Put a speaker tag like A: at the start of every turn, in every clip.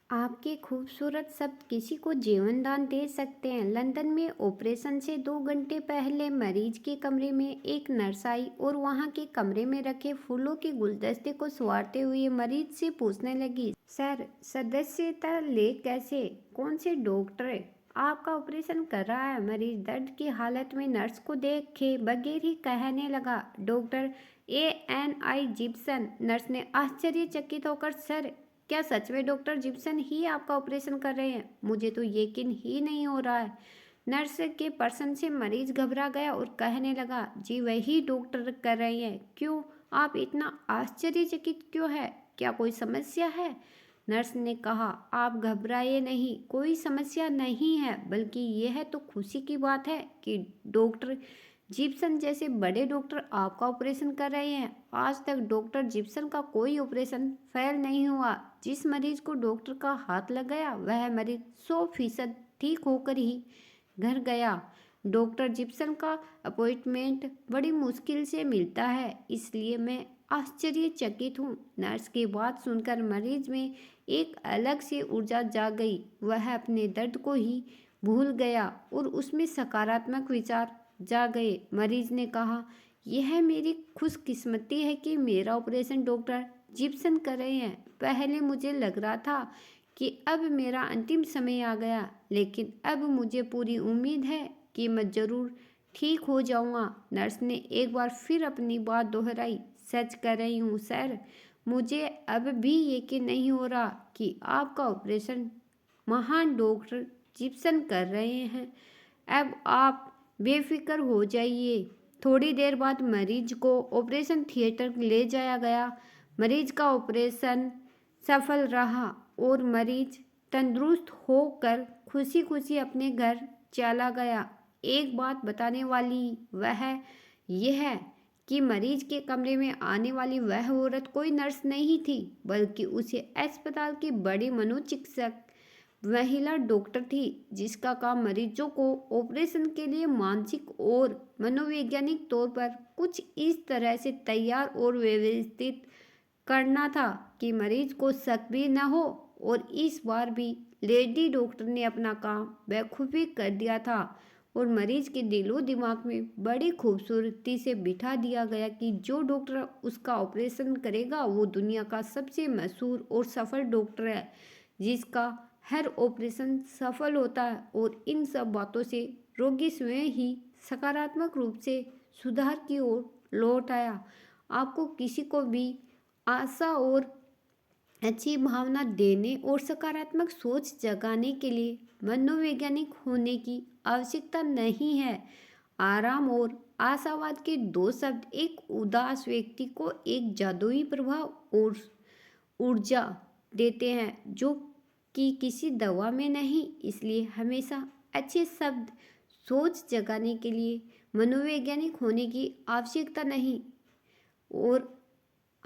A: आपके खूबसूरत शब्द किसी को जीवन दान दे सकते हैं। लंदन में ऑपरेशन से 2 घंटे पहले मरीज के कमरे में एक नर्स आई और वहां के कमरे में रखे फूलों के गुलदस्ते को संवारते हुए मरीज से पूछने लगी, सर, सदस्यता ले कैसे? कौन से डॉक्टर आपका ऑपरेशन कर रहा है? मरीज दर्द की हालत में नर्स को देखे बगैर ही कहने लगा, डॉक्टर ANI जिप्सन। नर्स ने आश्चर्यचकित होकर, सर, क्या सच में डॉक्टर जिप्सन ही आपका ऑपरेशन कर रहे हैं? मुझे तो यकीन ही नहीं हो रहा है। नर्स के प्रश्न से मरीज घबरा गया और कहने लगा, जी वही डॉक्टर कर रहे हैं। क्यों? आप इतना आश्चर्यचकित क्यों है? क्या कोई समस्या है? नर्स ने कहा, आप घबराइए नहीं, कोई समस्या नहीं है, बल्कि यह तो खुशी की बात है कि डॉक्टर जिप्सन जैसे बड़े डॉक्टर आपका ऑपरेशन कर रहे हैं। आज तक डॉक्टर जिप्सन का कोई ऑपरेशन फेल नहीं हुआ। जिस मरीज को डॉक्टर का हाथ लग गया वह मरीज 100% ठीक होकर ही घर गया। डॉक्टर जिप्सन का अपॉइंटमेंट बड़ी मुश्किल से मिलता है, इसलिए मैं आश्चर्यचकित हूँ। नर्स की बात सुनकर मरीज में एक अलग सी ऊर्जा जाग गई। वह अपने दर्द को ही भूल गया और उसमें सकारात्मक विचार जा गए। मरीज ने कहा, यह मेरी खुशकिस्मती है कि मेरा ऑपरेशन डॉक्टर जिप्सन कर रहे हैं। पहले मुझे लग रहा था कि अब मेरा अंतिम समय आ गया, लेकिन अब मुझे पूरी उम्मीद है कि मैं ज़रूर ठीक हो जाऊंगा। नर्स ने एक बार फिर अपनी बात दोहराई, सच कर रही हूँ सर, मुझे अब भी यकीन नहीं हो रहा कि आपका ऑपरेशन महान डॉक्टर जिप्सन कर रहे हैं। अब आप बेफिक्र हो जाइए। थोड़ी देर बाद मरीज को ऑपरेशन थिएटर ले जाया गया। मरीज का ऑपरेशन सफल रहा और मरीज तंदुरुस्त होकर खुशी खुशी अपने घर चला गया। एक बात बताने वाली वह यह कि मरीज के कमरे में आने वाली वह औरत कोई नर्स नहीं थी, बल्कि उसे अस्पताल की बड़ी मनोचिकित्सक महिला डॉक्टर थी, जिसका काम मरीजों को ऑपरेशन के लिए मानसिक और मनोवैज्ञानिक तौर पर कुछ इस तरह से तैयार और व्यवस्थित करना था कि मरीज को शक भी न हो। और इस बार भी लेडी डॉक्टर ने अपना काम बखूबी कर दिया था और मरीज के दिलो दिमाग में बड़ी खूबसूरती से बिठा दिया गया कि जो डॉक्टर उसका ऑपरेशन करेगा वो दुनिया का सबसे मशहूर और सफल डॉक्टर है, जिसका हर ऑपरेशन सफल होता है। और इन सब बातों से रोगी स्वयं ही सकारात्मक रूप से सुधार की ओर लौट आया। आपको किसी को भी आशा और अच्छी भावना देने और सकारात्मक सोच जगाने के लिए मनोवैज्ञानिक होने की आवश्यकता नहीं है। आराम और आशावाद के दो शब्द एक उदास व्यक्ति को एक जादुई प्रभाव और ऊर्जा देते हैं जो कि किसी दवा में नहीं। इसलिए हमेशा अच्छे शब्द सोच जगाने के लिए मनोवैज्ञानिक होने की आवश्यकता नहीं। और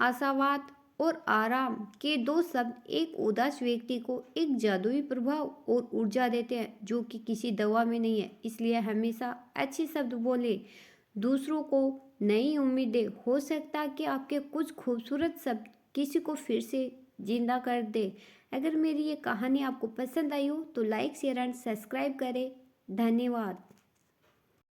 A: आशावाद और आराम के दो शब्द एक उदास व्यक्ति को एक जादुई प्रभाव और ऊर्जा देते हैं जो कि किसी दवा में नहीं है। इसलिए हमेशा अच्छे शब्द बोले, दूसरों को नई उम्मीदें। हो सकता है कि आपके कुछ खूबसूरत शब्द किसी को फिर से जिंदा कर दे। अगर मेरी ये कहानी आपको पसंद आई हो तो लाइक, शेयर एंड सब्सक्राइब करें। धन्यवाद।